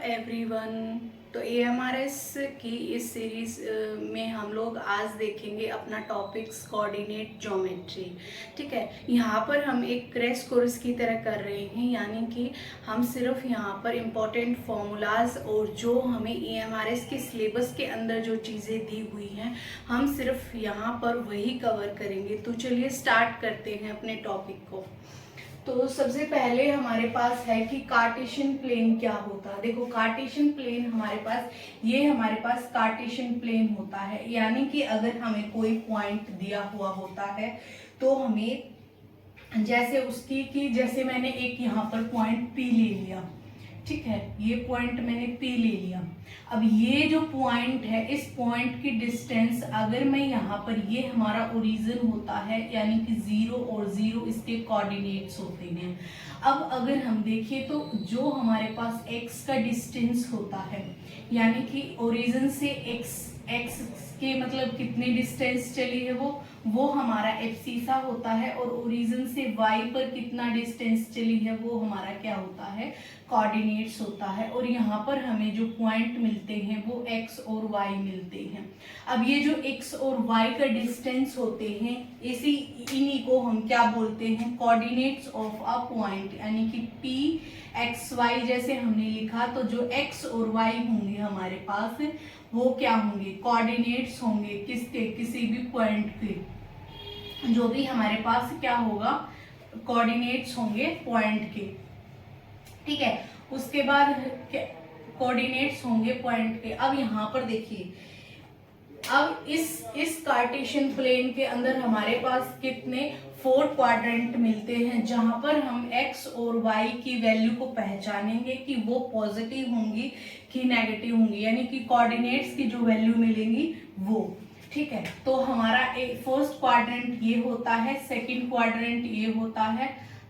Everyone. तो एएमआरएस की इस सीरीज में हम लोग आज देखेंगे अपना टॉपिक्स कोऑर्डिनेट ज्योमेट्री। ठीक है, यहाँ पर हम एक क्रैश कोर्स की तरह कर रहे हैं, यानी कि हम सिर्फ यहाँ पर इम्पोर्टेंट फॉर्मूलाज और जो हमें एएमआरएस के सिलेबस के अंदर जो चीज़ें दी हुई हैं हम सिर्फ यहाँ पर वही कवर करेंगे। तो चलिए स्टार्ट करते हैं अपने टॉपिक को। तो सबसे पहले हमारे पास है कि कार्टेशियन प्लेन क्या होता है। देखो, कार्टेशियन प्लेन हमारे पास कार्टेशियन प्लेन होता है, यानी कि अगर हमें कोई पॉइंट दिया हुआ होता है तो हमें जैसे मैंने एक यहाँ पर पॉइंट P ले लिया। ठीक है, ये पॉइंट मैंने P ले लिया। अब ये जो पॉइंट है, इस पॉइंट की डिस्टेंस अगर मैं यहाँ पर, ये हमारा ओरिजिन होता है, यानी कि 0 और 0 इसके कोऑर्डिनेट्स होते हैं। अब अगर हम देखें तो जो हमारे पास x का डिस्टेंस होता है, यानी कि ओरिजिन से x के मतलब कितनी डिस्टेंस चली है वो हमारा एब्सिसा होता है, और ओरिजिन से y पर कितना डिस्टेंस चली है वो हमारा क्या होता है, कोऑर्डिनेट्स होता है। और यहाँ पर हमें जो पॉइंट मिलते हैं वो x और y मिलते हैं। अब ये जो x और y का डिस्टेंस होते हैं, इन्हीं को हम क्या बोलते हैं, कोऑर्डिनेट्स ऑफ अ पॉइंट, यानी कि p x y जैसे हमने लिखा, तो जो x और y होंगे हमारे पास वो क्या होंगे, कोऑर्डिनेट्स होंगे किसके, किसी भी पॉइंट के, जो भी हमारे पास क्या होगा, कोऑर्डिनेट्स होंगे पॉइंट के। ठीक है, उसके बाद कोऑर्डिनेट्स होंगे पॉइंट के। अब यहाँ पर देखिए, अब इस कार्टेशियन प्लेन के अंदर हमारे पास कितने 4 क्वाड्रेंट मिलते हैं, जहां पर हम x और y की वैल्यू को पहचानेंगे कि वो पॉजिटिव होंगी कि नेगेटिव होंगी, यानी कि कोऑर्डिनेट्स की जो वैल्यू मिलेंगी वो। ठीक है, तो हमारा फर्स्ट क्वाड्रेंट ये होता है, सेकंड क्वाड्रेंट ये होता है,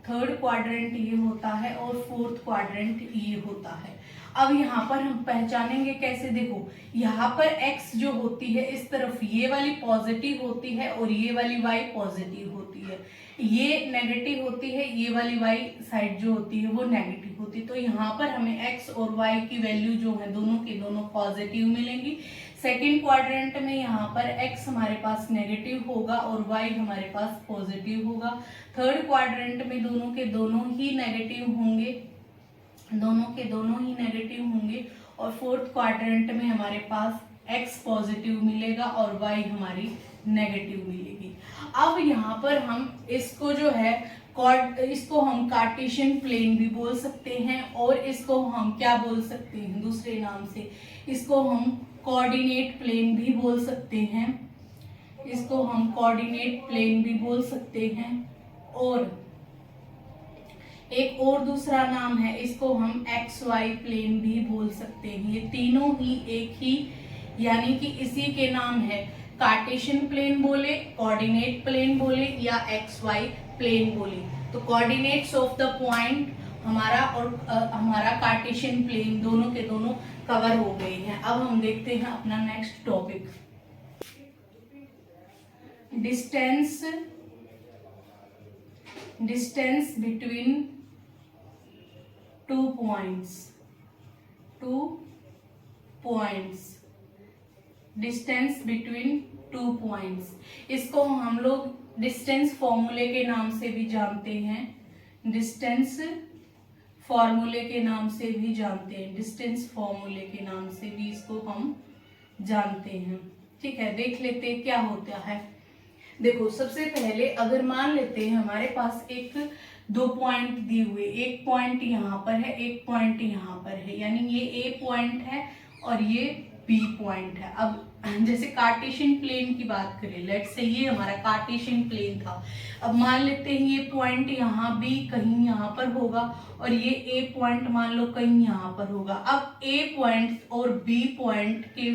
थर्ड क्वाड्रेंट ये होता है, और फोर्थ क्वाड्रेंट ये होता है। अब यहाँ पर हम पहचानेंगे कैसे, देखो यहाँ पर x जो होती है इस तरफ ये वाली पॉजिटिव होती है और ये वाली y पॉजिटिव होती है, ये नेगेटिव होती है, ये वाली y साइड जो होती है वो नेगेटिव होती है। तो यहाँ पर हमें x और y की वैल्यू जो है दोनों के दोनों पॉजिटिव मिलेंगी। सेकेंड क्वाड्रेंट में यहाँ पर x हमारे पास नेगेटिव होगा और y हमारे पास पॉजिटिव होगा। थर्ड क्वाड्रेंट में दोनों के दोनों ही नेगेटिव होंगे, और फोर्थ क्वाड्रेंट में हमारे पास x पॉजिटिव मिलेगा और y हमारी नेगेटिव मिलेगी। अब यहाँ पर हम इसको जो है इसको हम कार्टेशियन प्लेन भी बोल सकते हैं, और इसको हम क्या बोल सकते हैं दूसरे नाम से, इसको हम कोऑर्डिनेट प्लेन भी बोल सकते हैं, इसको हम कोऑर्डिनेट प्लेन भी बोल सकते हैं, और एक और दूसरा नाम है, इसको हम XY प्लेन भी बोल सकते हैं। ये तीनों ही एक ही, यानी कि इसी के नाम है, कार्टेशियन प्लेन बोले, कोऑर्डिनेट प्लेन बोले, या XY प्लेन बोले। तो कोऑर्डिनेट्स ऑफ द पॉइंट हमारा और हमारा कार्टेशियन प्लेन दोनों के दोनों कवर हो गए हैं। अब हम देखते हैं अपना next topic, distance between two points, distance between two points, इसको हम लोग डिस्टेंस फॉर्मूले के नाम से भी जानते हैं, डिस्टेंस फॉर्मूले के नाम से भी जानते हैं, डिस्टेंस फॉर्मूले के नाम से भी इसको हम जानते हैं। ठीक है, देख लेते हैं क्या होता है। देखो, सबसे पहले अगर मान लेते हैं हमारे पास दो पॉइंट दिए हुए, एक पॉइंट यहाँ पर है, एक पॉइंट यहाँ पर है, यानी ये A पॉइंट है और ये B पॉइंट है। अब जैसे कार्टेशियन प्लेन की बात करें, लेट्स से ये हमारा कार्टेशियन प्लेन था। अब मान लेते हैं ये पॉइंट यहाँ B कहीं यहाँ पर होगा, और ये A पॉइंट मान लो कहीं यहाँ पर होगा। अब A पॉइंट और B पॉइंट के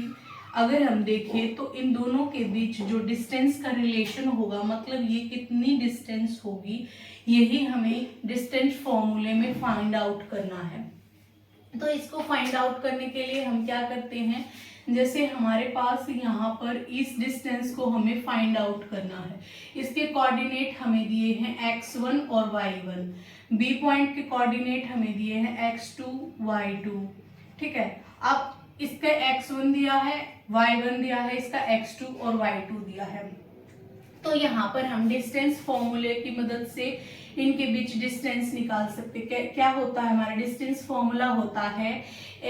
अगर हम देखें तो इन दोनों के बीच जो डिस्टेंस का रिलेशन होगा, मतलब ये कितनी डिस्टेंस होगी, यही हमें डिस्टेंस फॉर्मूले में फाइंड आउट करना है। तो इसको फाइंड आउट करने के लिए हम क्या करते हैं, जैसे हमारे पास यहाँ पर इस डिस्टेंस को हमें फाइंड आउट करना है, इसके कोऑर्डिनेट हमें दिए हैं x1 और y1, B पॉइंट के कोऑर्डिनेट हमें दिए हैं x2 y2। ठीक है। अब इसका x1 दिया है, y1 दिया है, इसका x2 और y2 दिया है। तो यहाँ पर हम डिस्टेंस फॉर्मूले की मदद से इनके बीच डिस्टेंस निकाल सकते। क्या होता है, हमारा डिस्टेंस फॉर्मूला होता है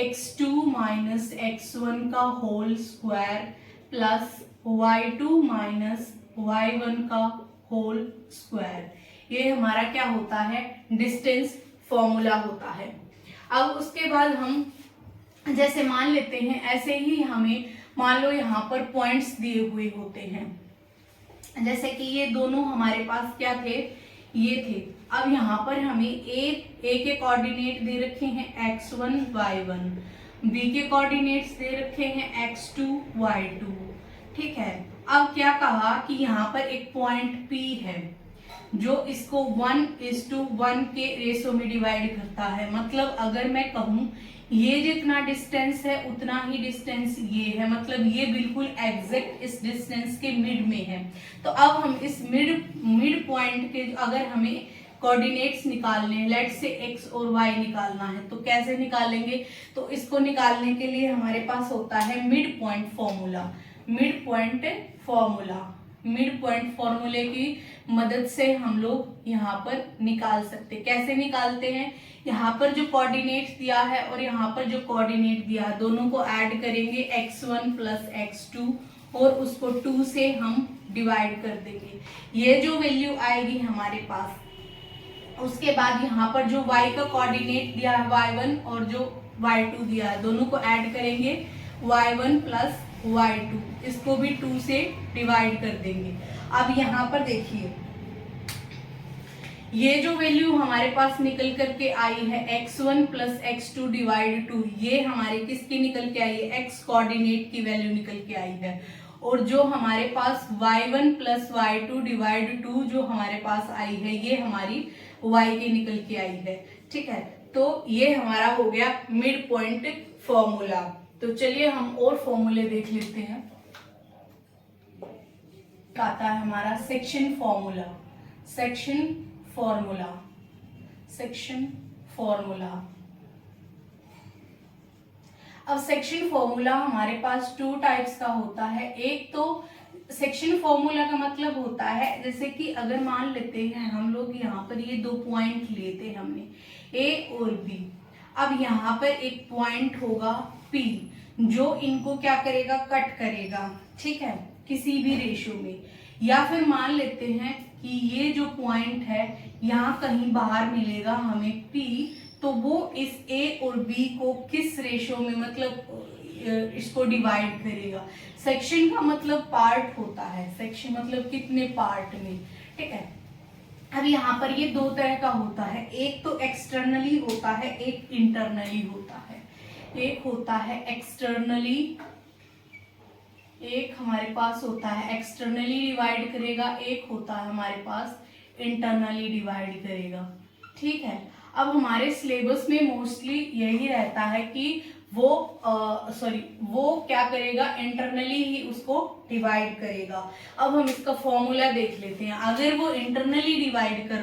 x2 माइनस x1 का whole square plus y2 minus y1 का होल स्क्वायर। ये हमारा क्या होता है, डिस्टेंस फॉर्मूला होता है। अब उसके बाद हम जैसे मान लेते हैं, ऐसे ही हमें मान लो यहाँ पर पॉइंट्स दिए हुए होते हैं, जैसे कि ये दोनों हमारे पास क्या थे, ये थे। अब यहाँ पर हमें ए के कोऑर्डिनेट दे रखे हैं x1 y1, बी के कोऑर्डिनेट्स दे रखे हैं x2 y2। ठीक है। अब क्या कहा कि यहाँ पर एक पॉइंट P है जो इसको 1:1 के रेशो में डिवाइड करता है। मतलब अगर मैं कहूँ ये जितना डिस्टेंस है उतना ही डिस्टेंस ये है, मतलब ये बिल्कुल एग्जैक्ट इस डिस्टेंस के मिड में है। तो अब हम इस मिड पॉइंट के अगर हमें कोऑर्डिनेट्स निकालने हैं, लेट से x और y निकालना है, तो कैसे निकालेंगे, तो इसको निकालने के लिए हमारे पास होता है mid point formula. Mid point फॉर्मूले की मदद से हम लोग यहाँ पर निकाल सकते। कैसे निकालते हैं, यहाँ पर जो कोऑर्डिनेट दिया है और यहाँ पर जो कोऑर्डिनेट दिया है दोनों को ऐड करेंगे x1 प्लस x2 और उसको 2 से हम डिवाइड कर देंगे। ये जो वैल्यू आएगी हमारे पास, उसके बाद यहाँ पर जो y का कोऑर्डिनेट दिया है y1 और जो y2 दिया है दोनों को ऐड करेंगे y1 प्लस y2, इसको भी 2 से डिवाइड कर देंगे। अब यहाँ पर देखिए ये जो वैल्यू हमारे पास निकल करके आई है x1 प्लस x2 डिवाइड 2, ये हमारे किसकी निकल के आई है, x कोऑर्डिनेट की वैल्यू निकल के आई है। और जो हमारे पास y1 प्लस y2 डिवाइड 2 जो हमारे पास आई है ये हमारी y की निकल के आई है। ठीक है। तो ये हमारा हो गया मिड पॉइंट फॉर्मूला। तो चलिए हम और फॉर्मूले देख लेते हैं। आता है हमारा सेक्शन फॉर्मूला। अब सेक्शन फॉर्मूला हमारे पास 2 टाइप्स का होता है। एक तो सेक्शन फॉर्मूला का मतलब होता है, जैसे कि अगर मान लेते हैं हम लोग यहाँ पर ये 2 पॉइंट लेते हमने A और B। अब यहाँ पर एक पॉइंट होगा P जो इनको क्या करेगा, कट करेगा। ठीक है, किसी भी रेशो में। या फिर मान लेते हैं कि ये जो पॉइंट है यहाँ कहीं बाहर मिलेगा हमें P, तो वो इस A और B को किस रेशो में, मतलब इसको डिवाइड करेगा। सेक्शन का मतलब पार्ट होता है, सेक्शन मतलब कितने पार्ट में। ठीक है। अब यहाँ पर ये 2 तरह का होता है, एक तो एक्सटर्नली होता है, एक इंटरनली होता है। एक होता है एक्सटर्नली, एक हमारे पास होता है एक्सटर्नली डिवाइड करेगा, एक होता है हमारे पास इंटरनली डिवाइड करेगा। ठीक है। अब हमारे सिलेबस में मोस्टली यही रहता है कि वो क्या करेगा, इंटरनली ही उसको डिवाइड करेगा। अब हम इसका फॉर्मूला देख लेते हैं। अगर वो इंटरनली डिवाइड कर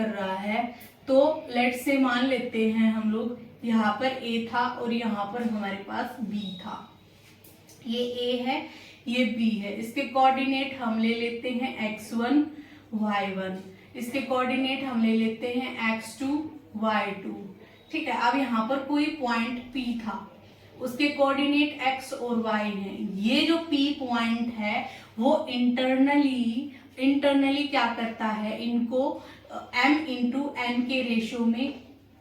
रहा है तो लेट से मान लेते हैं हम लोग यहाँ पर A था और यहाँ पर हमारे पास B था। ये A है, ये B है। इसके कोऑर्डिनेट हम ले लेते हैं x1 y1, इसके कोऑर्डिनेट हम ले लेते हैं x2 y2। ठीक है। अब यहाँ पर कोई पॉइंट P था, उसके कोऑर्डिनेट x और y हैं। ये जो P पॉइंट है वो इंटरनली क्या करता है, इनको m इंटू n के रेशो में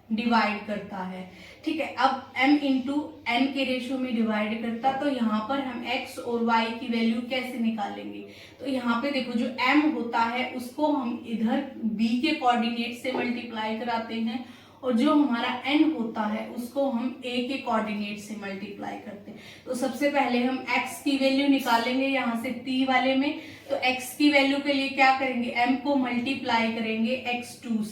डिवाइड करता है। ठीक है। अब m इंटू n के रेशो में डिवाइड करता, तो यहाँ पर हम x और y की वैल्यू कैसे निकालेंगे, तो यहाँ पे देखो जो m होता है उसको हम इधर b के कोऑर्डिनेट से मल्टीप्लाई कराते हैं और जो हमारा n होता है उसको हम a के कोऑर्डिनेट से मल्टीप्लाई करते हैं। तो सबसे पहले हम x की वैल्यू निकालेंगे यहाँ से p वाले में। तो x की वैल्यू के लिए क्या करेंगे, m को मल्टीप्लाई करेंगे x2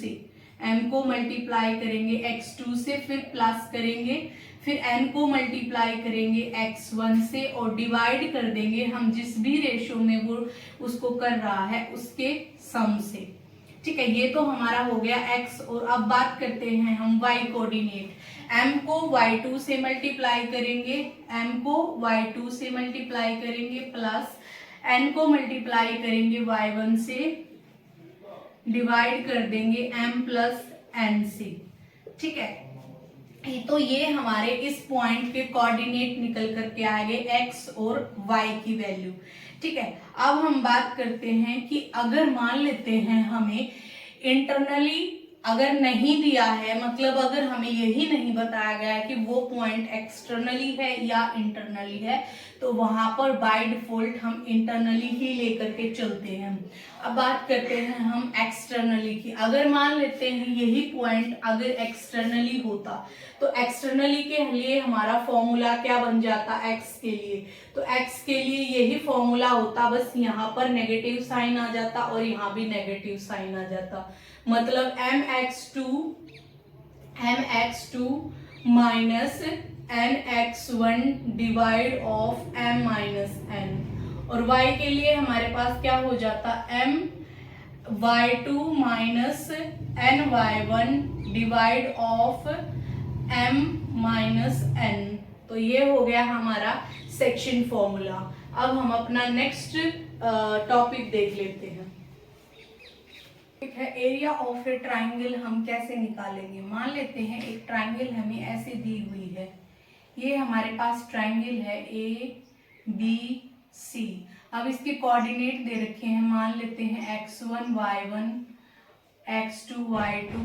से, फिर प्लस करेंगे, फिर n को मल्टीप्लाई करेंगे x1 से और डिवाइड कर देंगे हम जिस भी रेशो में वो उसको कर रहा है उसके सम से। ठीक है, ये तो हमारा हो गया x। और अब बात करते हैं हम y कोऑर्डिनेट। m को y2 से मल्टीप्लाई करेंगे, m को y2 से मल्टीप्लाई करेंगे, प्लस n को मल्टीप्लाई करेंगे y1 से, डिवाइड कर देंगे m प्लस n से। ठीक है, तो ये हमारे इस पॉइंट के कोऑर्डिनेट निकल करके आएंगे x और y की वैल्यू। ठीक है, अब हम बात करते हैं कि अगर मान लेते हैं हमें इंटरनली अगर नहीं दिया है, मतलब अगर हमें यही नहीं बताया गया है कि वो पॉइंट एक्सटर्नली है या इंटरनली है, तो वहां पर बाय डिफॉल्ट हम इंटरनली ही लेकर के चलते हैं। अब बात करते हैं हम एक्सटर्नली की। अगर मान लेते हैं यही पॉइंट अगर एक्सटर्नली होता, तो एक्सटर्नली के लिए हमारा फॉर्मूला क्या बन जाता x के लिए, तो x के लिए यही फॉर्मूला होता, बस यहाँ पर नेगेटिव साइन आ जाता और यहाँ भी नेगेटिव साइन आ जाता। मतलब mx2 minus nx1 divide of m minus n। और y के लिए हमारे पास क्या हो जाता, my2 minus ny1 divide of m minus n। तो ये हो गया हमारा सेक्शन फॉर्मूला। अब हम अपना नेक्स्ट टॉपिक देख लेते हैं। ठीक है, एरिया ऑफ ए ट्राइंगल हम कैसे निकालेंगे। मान लेते हैं एक ट्राइंगल हमें ऐसे दी हुई है, ये हमारे पास ट्राइंगल है ABC। अब इसके कोऑर्डिनेट दे रखे हैं, मान लेते हैं x1 y1 x2 y2,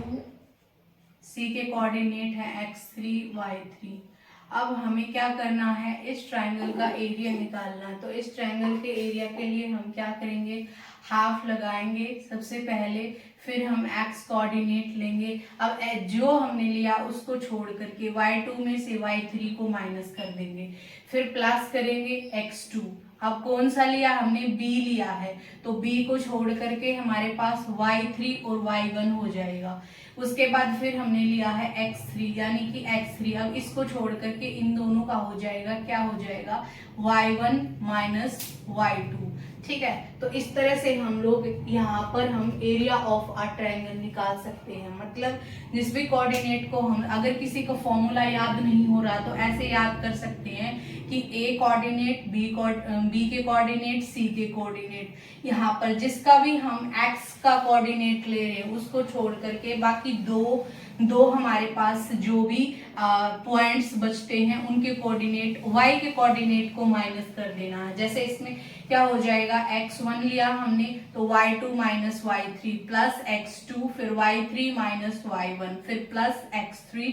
C के कोऑर्डिनेट है x3 y3। अब हमें क्या करना है, इस ट्राइंगल का एरिया निकालना है। तो इस ट्राइंगल के एरिया के लिए हम क्या करेंगे, हाफ लगाएंगे सबसे पहले, फिर हम x कोऑर्डिनेट लेंगे। अब जो हमने लिया उसको छोड़ करके y2 में से y3 को माइनस कर देंगे, फिर प्लस करेंगे x2। अब कौन सा लिया हमने, b लिया है, तो b को छोड़ करके हमारे पास y3 और y1 हो जाएगा। उसके बाद फिर हमने लिया है x3 यानी कि x3। अब इसको छोड़ करके इन दोनों का हो जाएगा, क्या हो जाएगा, y1 माइनस y2। ठीक है, तो इस तरह से हम लोग यहाँ पर हम एरिया ऑफ अ ट्रायंगल निकाल सकते हैं। मतलब जिस भी कोऑर्डिनेट को हम, अगर किसी को फॉर्मूला याद नहीं हो रहा तो ऐसे याद कर सकते हैं कि ए कोऑर्डिनेट, बी के कोऑर्डिनेट, सी के कोऑर्डिनेट, यहाँ पर जिसका भी हम एक्स का कोऑर्डिनेट ले रहे हैं उसको छोड़ करके बाकी दो हमारे पास जो भी पॉइंट्स बचते हैं उनके कोऑर्डिनेट, वाई के कोऑर्डिनेट को माइनस कर देना है। जैसे इसमें क्या हो जाएगा, x1 लिया हमने तो y2 minus y3 plus x2, फिर y3 माइनस y1, फिर plus x3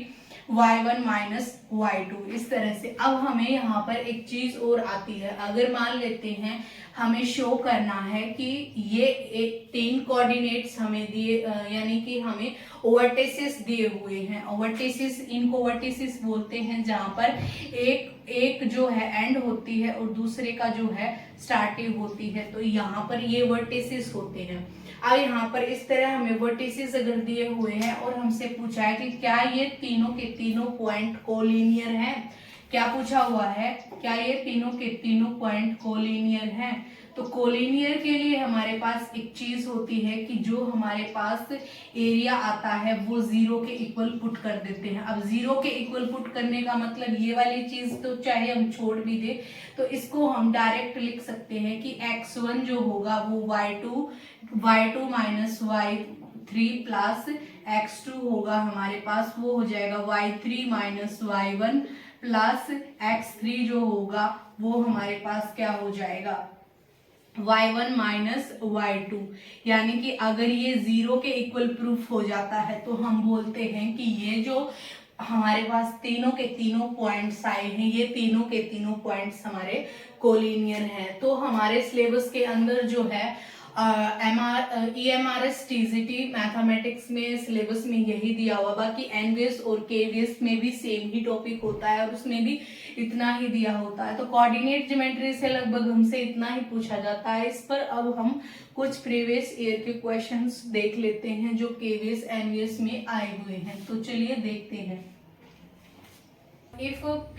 y1 minus y2। इस तरह से अब हमें यहाँ पर एक चीज और आती है, अगर मान लेते हैं हमें शो करना है कि ये एक 3 कोऑर्डिनेट्स हमें दिए, यानी कि हमें वर्टिसेस दिए हुए हैं। वर्टिसेस, इनको वर्टिसेस बोलते हैं जहां पर एक जो है एंड होती है और दूसरे का जो है स्टार्टिंग होती है, तो यहाँ पर ये वर्टिसेस होते हैं। अब यहाँ पर इस तरह हमें वर्टिसेस अगर दिए हुए हैं और हमसे पूछा है कि क्या ये तीनों के तीनों पॉइंट कोलिनियर हैं, क्या पूछा हुआ है, क्या ये तीनों के तीनों पॉइंट कोलिनियर हैं। तो कोलिनियर के लिए हमारे पास एक चीज होती है कि जो हमारे पास एरिया आता है वो 0 के इक्वल पुट कर देते हैं। अब 0 के इक्वल पुट करने का मतलब ये वाली चीज तो चाहे हम छोड़ भी दे तो इसको हम डायरेक्ट लिख सकते हैं कि x1 जो होगा वो y2 minus y3 plus x2 होगा हमारे पास, वो हो जाएगा y3 minus y1 plus x3 जो होगा वो हमारे पास क्या हो जाएगा, y1 माइनस y2। यानी कि अगर ये 0 के इक्वल प्रूफ हो जाता है तो हम बोलते हैं कि ये जो हमारे पास तीनों के तीनों पॉइंट्स आए हैं, ये तीनों के तीनों पॉइंट्स हमारे कोलिनियर हैं। तो हमारे सिलेबस के अंदर जो है EMRS TGT मैथमेटिक्स में सिलेबस में यही दिया हुआ, बाकी एनवीएस और केवीएस में भी सेम ही टॉपिक होता है और उसमें भी इतना ही दिया होता है। तो कोऑर्डिनेट ज्योमेट्री से लगभग हमसे इतना ही पूछा जाता है। इस पर अब हम कुछ प्रीवियस ईयर के क्वेश्चंस देख लेते हैं जो केवीएस एनवीएस में आए हुए हैं। तो चलिए देखते हैं। If P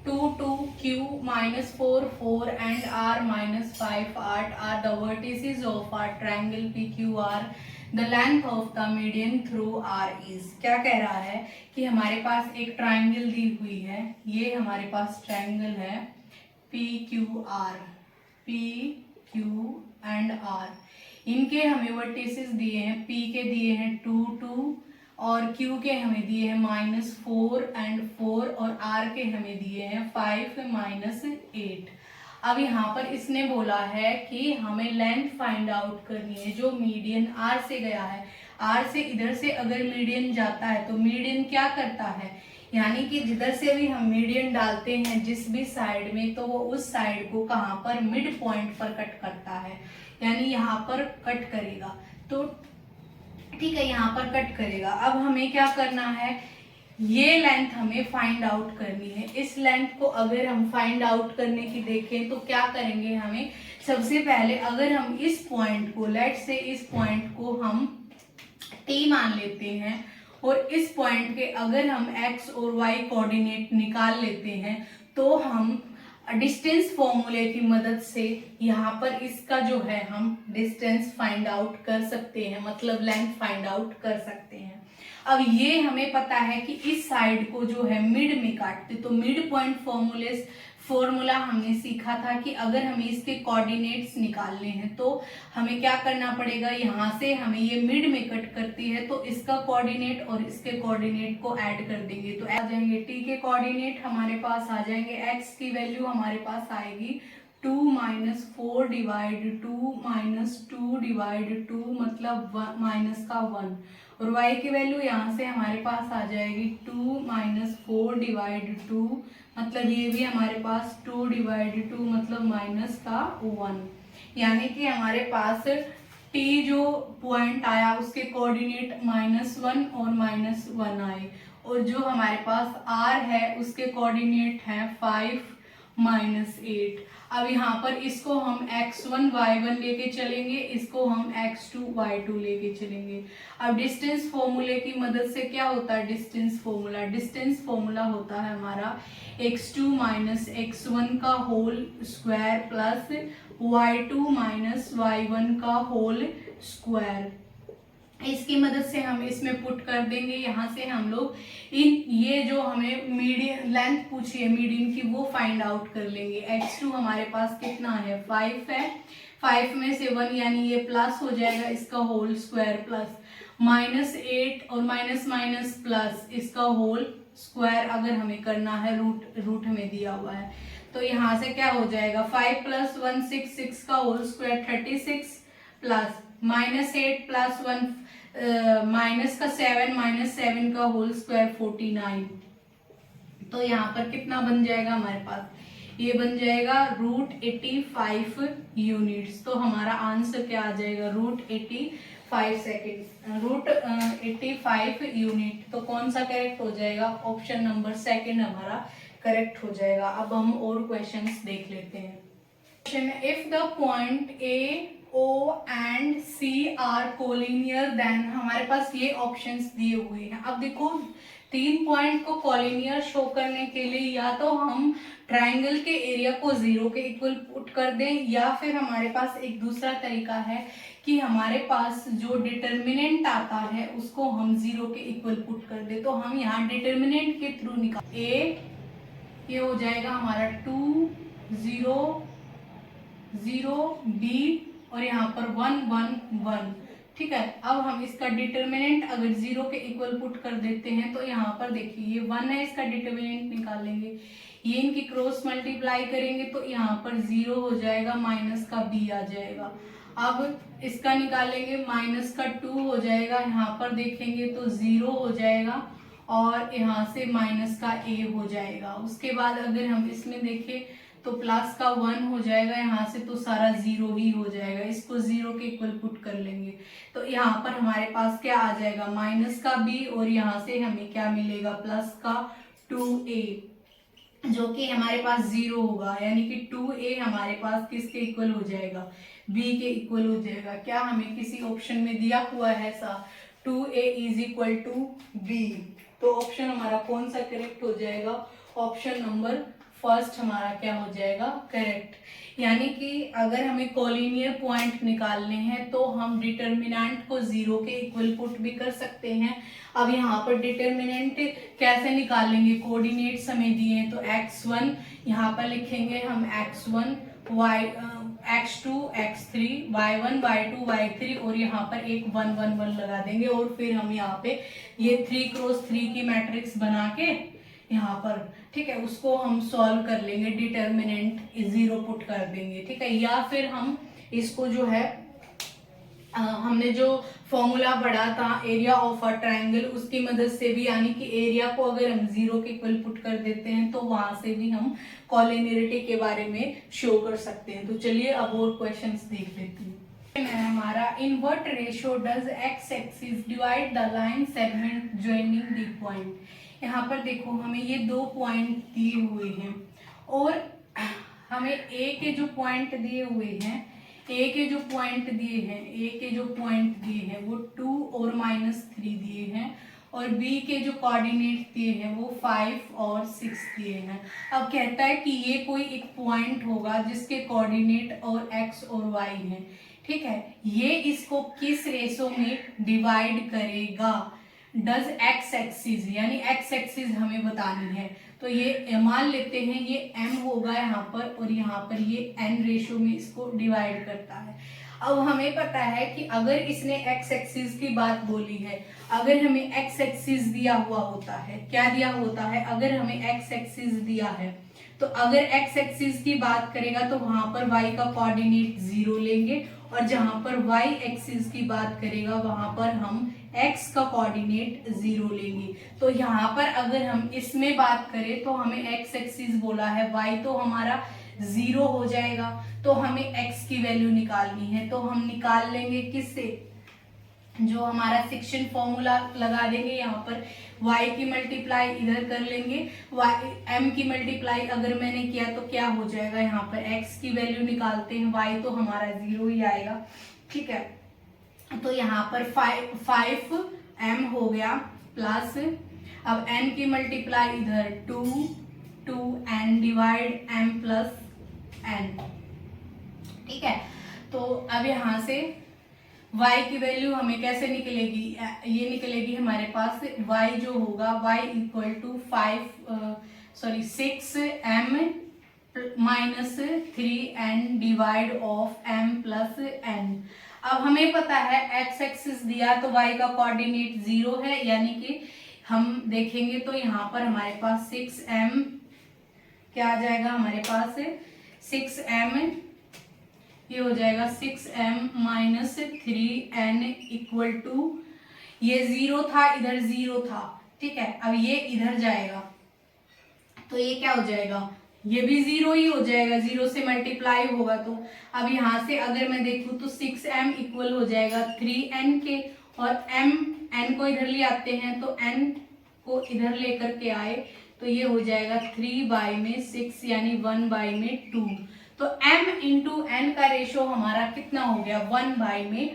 2, 2, Q, minus 4, 4 and R minus 5 are the vertices of our triangle PQR, the length of the median through R is, क्या कह रहा है कि हमारे पास एक ट्राइंगल दी हुई है, ये हमारे पास ट्राइंगल है P Q R, P Q and R, इनके हमें वर्टिसेस दिए हैं, पी के दिए हैं 2 2 और क्यू के हमें दिए हैं -4 एंड 4 और आर के हमें दिए हैं 5 -8। अब यहाँ पर इसने बोला है कि हमें लेंथ फाइंड आउट करनी है जो मीडियन आर से गया है। आर से इधर से अगर मीडियन जाता है तो मीडियन क्या करता है, यानी कि जिधर से भी हम मीडियन डालते हैं जिस भी साइड में, तो वो उस साइड को कहाँ पर, मिड पॉइंट पर कट करता है, यानी यहाँ पर कट करेगा। तो ठीक है, यहाँ पर कट करेगा। अब हमें क्या करना है, ये लेंथ हमें फाइंड आउट करनी है। इस लेंथ को अगर हम फाइंड आउट करने की देखें तो क्या करेंगे, हमें सबसे पहले अगर हम इस पॉइंट को, लेट से इस पॉइंट को हम T मान लेते हैं और इस पॉइंट के अगर हम x और y कोऑर्डिनेट निकाल लेते हैं तो हम डिस्टेंस फॉर्मूले की मदद से यहाँ पर इसका जो है हम डिस्टेंस फाइंड आउट कर सकते हैं, मतलब लेंथ फाइंड आउट कर सकते हैं। अब ये हमें पता है कि इस साइड को जो है मिड में काटते, तो मिड पॉइंट फॉर्मूला हमने सीखा था कि अगर हमें इसके कोऑर्डिनेट्स निकालने हैं तो हमें क्या करना पड़ेगा, यहाँ से हमें ये मिड में कट करती है तो इसका कोऑर्डिनेट और इसके कोऑर्डिनेट को ऐड कर देंगे तो आ जाएंगे टी के कोऑर्डिनेट हमारे पास आ जाएंगे, एक्स की वैल्यू हमारे पास आएगी 2 - 4 डिवाइड 2 -2 डिवाइड 2 मतलब माइनस का 1 और y की वैल्यू यहाँ से हमारे पास आ जाएगी 2 - 4 डिवाइड 2 मतलब ये भी हमारे पास 2 डिवाइड 2 मतलब माइनस का 1, यानी कि हमारे पास t जो पॉइंट आया उसके कोऑर्डिनेट -1 और -1 आए और जो हमारे पास r है उसके कोऑर्डिनेट हैं 5 -8। अब यहाँ पर इसको हम x1 y1 लेके चलेंगे, इसको हम x2 y2 लेके चलेंगे। अब डिस्टेंस फॉर्मूले की मदद से क्या होता है, डिस्टेंस फॉर्मूला होता है हमारा x2 - x1 का whole square plus y2 - y1 का होल स्क्वायर। इसकी मदद से हम इसमें पुट कर देंगे, यहाँ से हम लोग ये जो हमें मीडियन लेंथ पूछी है मीडियन की वो फाइंड आउट कर लेंगे। x2 हमारे पास कितना है 5 है, 5 में से 1 यानी ये प्लस हो जाएगा इसका होल स्क्वायर प्लस -8 और माइनस प्लस इसका होल स्क्वायर अगर हमें करना है रूट हमें दिया हुआ है तो यहाँ से क्या हो जाएगा 5 + 1 6 का होल स्क्वायर 36 प्लस -8 + 1 माइनस का 7 का होल स्क्वायर 49। तो यहाँ पर कितना बन जाएगा हमारे पास, ये बन जाएगा √85 यूनिट्स। तो हमारा आंसर क्या आ जाएगा √85 यूनिट। तो कौन सा करेक्ट हो जाएगा, ऑप्शन नंबर 2 हमारा करेक्ट हो जाएगा। अब हम और क्वेश्चंस देख लेते हैं। If the point A O and C are collinear then हमारे पास ये ऑप्शंस दिए हुए हैं। अब देखो 3 पॉइंट को कॉलिनियर शो करने के लिए या तो हम ट्राइंगल के एरिया को 0 के इक्वल पुट कर दें या फिर हमारे पास एक दूसरा तरीका है कि हमारे पास जो डिटर्मिनेंट आता है उसको हम 0 के इक्वल पुट कर दें। तो हम यहाँ डिटर्मिनेंट के थ्रू निकाल ये हो जाएगा हमारा 2 0 0 b और यहाँ पर 1 1 1। ठीक है, अब हम इसका डिटर्मिनेंट अगर 0 के इक्वल पुट कर देते हैं तो यहाँ पर देखिए ये 1 है, इसका डिटर्मिनेंट निकालेंगे, ये इनकी क्रॉस मल्टीप्लाई करेंगे तो यहाँ पर 0 हो जाएगा, माइनस का b आ जाएगा। अब इसका निकालेंगे, माइनस का 2 हो जाएगा, यहाँ पर देखेंगे तो 0 हो जाएगा और यहाँ से माइनस का a हो जाएगा। उसके बाद अगर हम इसमें देखें तो प्लस का 1 हो जाएगा, यहाँ से तो सारा 0 ही हो जाएगा, इसको 0 के इक्वल पुट कर लेंगे तो यहाँ पर हमारे पास क्या आ जाएगा, माइनस का b और यहाँ से हमें क्या मिलेगा, प्लस का 2a जो कि हमारे पास 0 होगा, यानी कि 2a हमारे पास किसके इक्वल हो जाएगा, b के इक्वल हो जाएगा। क्या हमें किसी ऑप्शन में दिया हुआ है ऐसा 2a = b, तो ऑप्शन हमारा कौन सा करेक्ट हो जाएगा, ऑप्शन नंबर फर्स्ट हमारा क्या हो जाएगा, करेक्ट। यानी कि अगर हमें कोलिनियर पॉइंट निकालने हैं तो हम डिटर्मिनेंट को 0 के इक्वल पुट भी कर सकते हैं। अब यहाँ पर डिटर्मिनेंट कैसे निकालेंगे, कोऑर्डिनेट्स हमें दिए हैं तो x1 यहाँ पर लिखेंगे हम x1 x2 x3 y1 y2 y3 और यहाँ पर एक 1 1 1 लगा देंगे और फिर हम यहाँ पे ये 3x3 की मैट्रिक्स बना के यहाँ पर, ठीक है, उसको हम सॉल्व कर लेंगे, डिटर्मिनेंट 0 पुट कर देंगे, ठीक है। या फिर हम इसको जो है हमने जो फॉर्मूला पढ़ा था एरिया ऑफ अ ट्रायंगल, उसकी मदद से भी, यानी कि एरिया को अगर हम 0 के इक्वल पुट कर देते हैं तो वहां से भी हम कॉलिनियरिटी के बारे में शो कर सकते हैं। तो चलिए अब और क्वेश्चंस देख लेते हैं। हमारा in what ratio does x axis divide the line segment joining the point. यहाँ पर देखो हमें ये 2 पॉइंट दिए हुए हैं और हमें ए के जो पॉइंट दिए हुए हैं, ए के जो पॉइंट दिए हैं वो 2 और -3 दिए हैं और बी के जो कोऑर्डिनेट दिए हैं वो 5 और 6 दिए हैं। अब कहता है कि ये कोई एक पॉइंट होगा जिसके कोऑर्डिनेट और x और y हैं, ठीक है। ये इसको किस रेशो में डिवाइड करेगा, डज एक्स एक्सिस, यानी एक्स एक्सिस हमें बतानी है। तो ये मान लेते हैं ये m होगा यहाँ पर और यहाँ पर ये n रेशो में इसको डिवाइड करता है। अब हमें पता है कि अगर इसने x एक्सिस की बात बोली है, अगर हमें x एक्सिस दिया हुआ होता है, क्या दिया होता है, अगर हमें x एक्सिस दिया है तो अगर x एक्सिस की बात करेगा तो वहां पर y का कोऑर्डिनेट 0 लेंगे और जहां पर y एक्सिस की बात करेगा वहां पर हम x का कोऑर्डिनेट 0 लेंगे। तो यहाँ पर अगर हम इसमें बात करें तो हमें x एक्सिस बोला है, y तो हमारा 0 हो जाएगा, तो हमें x की वैल्यू निकालनी है। तो हम निकाल लेंगे किससे, जो हमारा सेक्शन फॉर्मूला लगा देंगे, यहाँ पर y की मल्टीप्लाई इधर कर लेंगे, m की मल्टीप्लाई अगर मैंने किया तो क्या हो जाएगा, यहाँ पर x की वैल्यू निकालते हैं, y तो हमारा 0 ही आएगा, ठीक है। तो यहाँ पर 5m हो गया प्लस, अब n की मल्टीप्लाई इधर 2n divide m plus n, ठीक है। तो अब यहाँ से y की वैल्यू हमें कैसे निकलेगी, ये निकलेगी हमारे पास y जो होगा y equal to 6m minus 3n divide of m plus n। अब हमें पता है x एक्सिस दिया तो y का कोऑर्डिनेट 0 है, यानी कि हम देखेंगे तो यहाँ पर हमारे पास 6m क्या आ जाएगा, हमारे पास 6m, ये हो जाएगा 6m minus 3n equal to, ये 0 था इधर 0 था, ठीक है। अब ये इधर जाएगा तो ये क्या हो जाएगा, ये भी 0 ही हो जाएगा, 0 से मल्टीप्लाई होगा। तो अब यहाँ से अगर मैं देखूँ तो 6m इक्वल हो जाएगा 3n के, और n को इधर ले आते हैं तो n को इधर लेकर के आए तो ये हो जाएगा 3/6 यानी 1/2। तो m इंटू n का रेशो हमारा कितना हो गया, 1/2।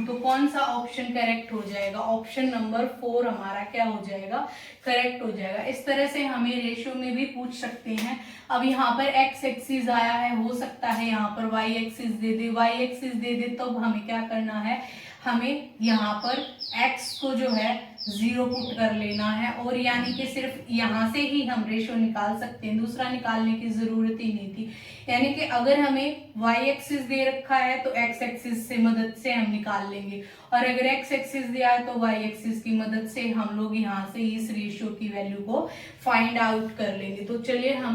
तो कौन सा ऑप्शन करेक्ट हो जाएगा, ऑप्शन नंबर 4 हमारा क्या हो जाएगा, करेक्ट हो जाएगा। इस तरह से हमें रेशो में भी पूछ सकते हैं। अब यहाँ पर x एक्सिस आया है, हो सकता है यहाँ पर y एक्सिस दे दे, y एक्सिस दे दे, तो हमें क्या करना है, हमें यहाँ पर x को जो है 0 पुट कर लेना है, और यानी कि सिर्फ यहाँ से ही हम रेशो निकाल सकते हैं, दूसरा निकालने की जरूरत ही नहीं थी। यानी कि अगर हमें y एक्सिस दे रखा है तो x एक्सिस से मदद से हम निकाल लेंगे, और अगर x एक्सिस दिया है तो y एक्सिस की मदद से हम लोग यहाँ से इस रेशियो की वैल्यू को फाइंड आउट कर लेंगे। तो चलिए हम